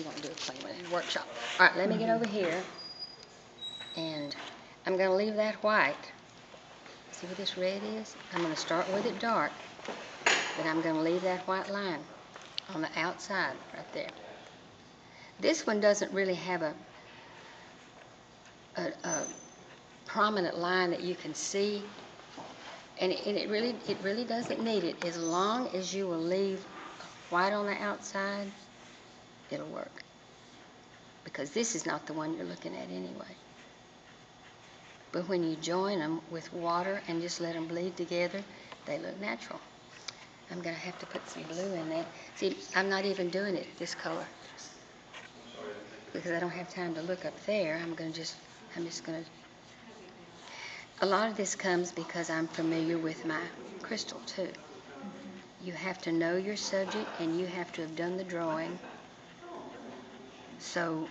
don't do a clean one in a workshop. All right, let me get over here, and I'm going to leave that white. See what this red is? I'm going to start with it dark, but I'm going to leave that white line on the outside right there. This one doesn't really have a prominent line that you can see, and it really doesn't need it. As long as you will leave white on the outside, it'll work, because this is not the one you're looking at anyway. But when you join them with water and just let them bleed together, they look natural. I'm going to have to put some blue in there. See, I'm not even doing it this color because I don't have time to look up there. I'm just going to. A lot of this comes because I'm familiar with my crystal too. You have to know your subject, and you have to have done the drawing. So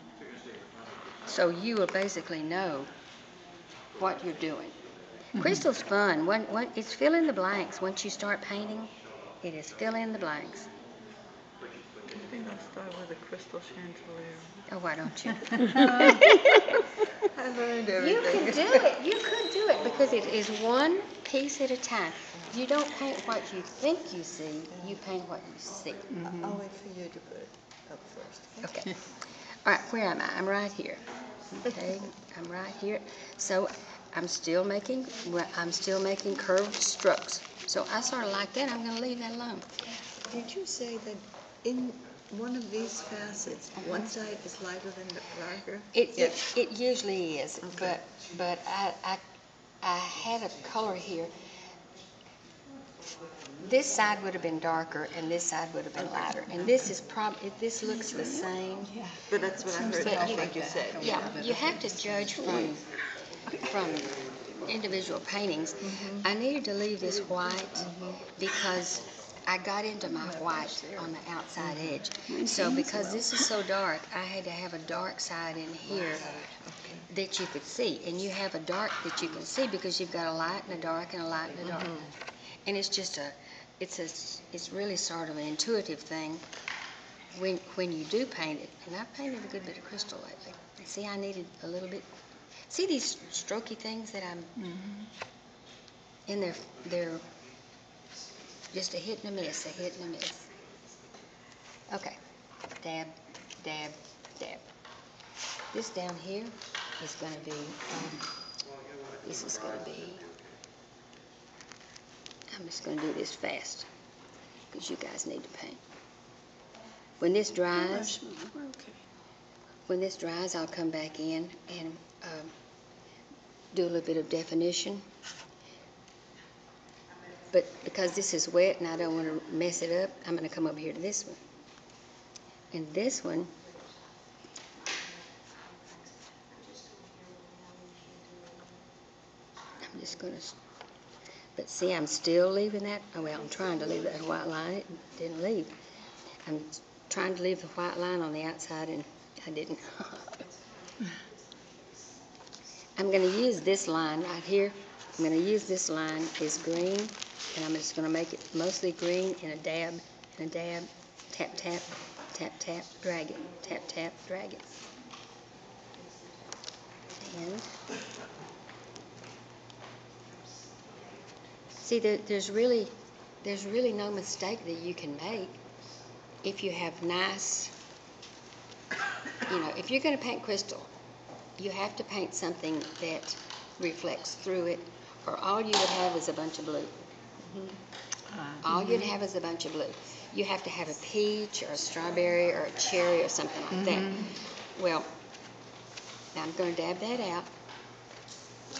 you will basically know what you're doing. Crystal's fun. It's fill in the blanks. Once you start painting, it is fill in the blanks. I think I'll start with a crystal chandelier. Oh, why don't you? I learned everything. You could do it. You could do it because it is one piece at a time. You don't paint what you think you see. You paint what you see. I'll wait for you to put it up first. Okay. All right. Where am I? I'm right here. Okay. I'm right here. So I'm still making curved strokes. So I sort of like that. I'm going to leave that alone. Did you say that in one of these facets, one side is lighter than the darker? It usually is, Okay. but I had a color here. This side would have been darker, and this side would have been lighter. And this is this looks the same. But that's what I heard. I think you said. Yeah, you have to judge from individual paintings. I needed to leave this white because I got into my white on the outside edge. So because this is so dark, I had to have a dark side in here that you could see. And you have a dark that you can see because you've got a light and a dark and a light and a dark. And it's just it's really sort of an intuitive thing when you do paint it. And I've painted a good bit of crystal lately. See, I needed a little bit. See these strokey things that I'm in there? They're just a hit and a miss, a hit and a miss. Okay, dab, dab, dab. This down here is going to be, this is going to be, I'm just going to do this fast because you guys need to paint. When this dries, I'll come back in and do a little bit of definition. But because this is wet and I don't want to mess it up, I'm going to come over here to this one. And this one, I'm just going to, but see, I'm still leaving that, oh well, I'm trying to leave that white line. It didn't leave. I'm trying to leave the white line on the outside, and I didn't. I'm going to use this line right here. I'm going to use this line as green, and I'm just going to make it mostly green in a dab, tap, tap, tap, tap, drag it, tap, tap, drag it. And see, there's really no mistake that you can make if you have nice, if you're going to paint crystal, you have to paint something that reflects through it, or all you would have is a bunch of blue. All you'd have is a bunch of blue. You have to have a peach or a strawberry or a cherry or something like that. Well, now I'm going to dab that out.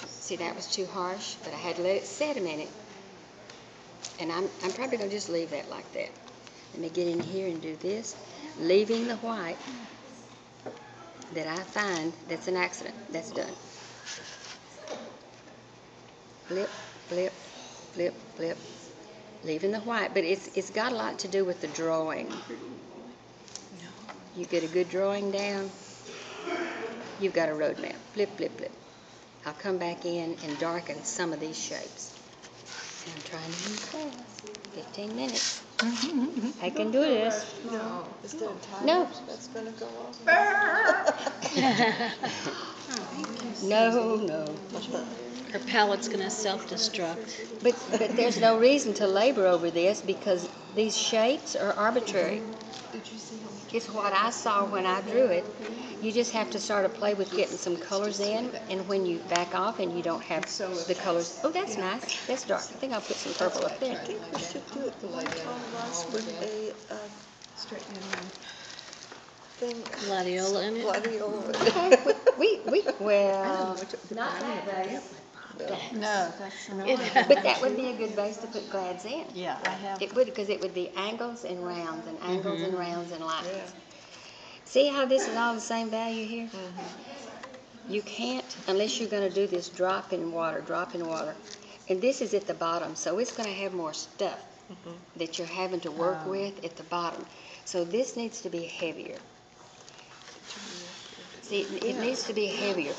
See, that was too harsh, but I had to let it set a minute. And I'm probably going to just leave that like that. Let me get in here and do this, leaving the white that I find that's an accident. That's done. Blip, blip, blip, blip. Leaving the white, but it's got a lot to do with the drawing. You get a good drawing down, you've got a roadmap. Blip, blip, blip. I'll come back in and darken some of these shapes. And I'm trying to move fast. 15 minutes. I can do this. No, is there a timer No. that's gonna go off? No, no. Her pallet's gonna self-destruct. But there's no reason to labor over this because these shapes are arbitrary. It's what I saw when I drew it. You just have to start to play with getting some colors in, and when you back off and you don't have the colors. Oh, that's nice. That's dark. I think I'll put some purple up there. I think we should do it the way Tom was with a thing. Gladiola in it? Gladiola. Well, not that vase. No, that's not. But that would be a good base to put glads in. Yeah, I have. It would, because it would be angles and rounds and angles and rounds and lines. Yeah. See how this is all the same value here? You can't, unless you're going to do this drop in water. And this is at the bottom, so it's going to have more stuff that you're having to work with at the bottom. So this needs to be heavier. See, it needs to be heavier,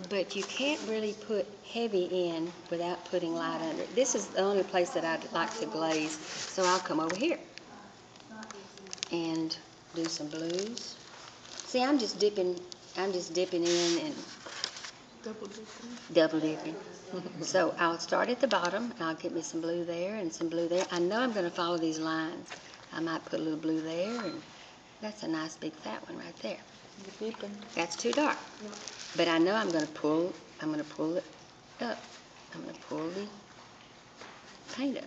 but you can't really put heavy in without putting light under it. This is the only place that I'd like to glaze, so I'll come over here and do some blues. See, I'm just dipping in and double dipping. So I'll start at the bottom, and I'll get me some blue there and some blue there. I know I'm going to follow these lines. I might put a little blue there, and that's a nice big fat one right there. That's too dark. But I know I'm going to pull it up. I'm going to pull the paint up.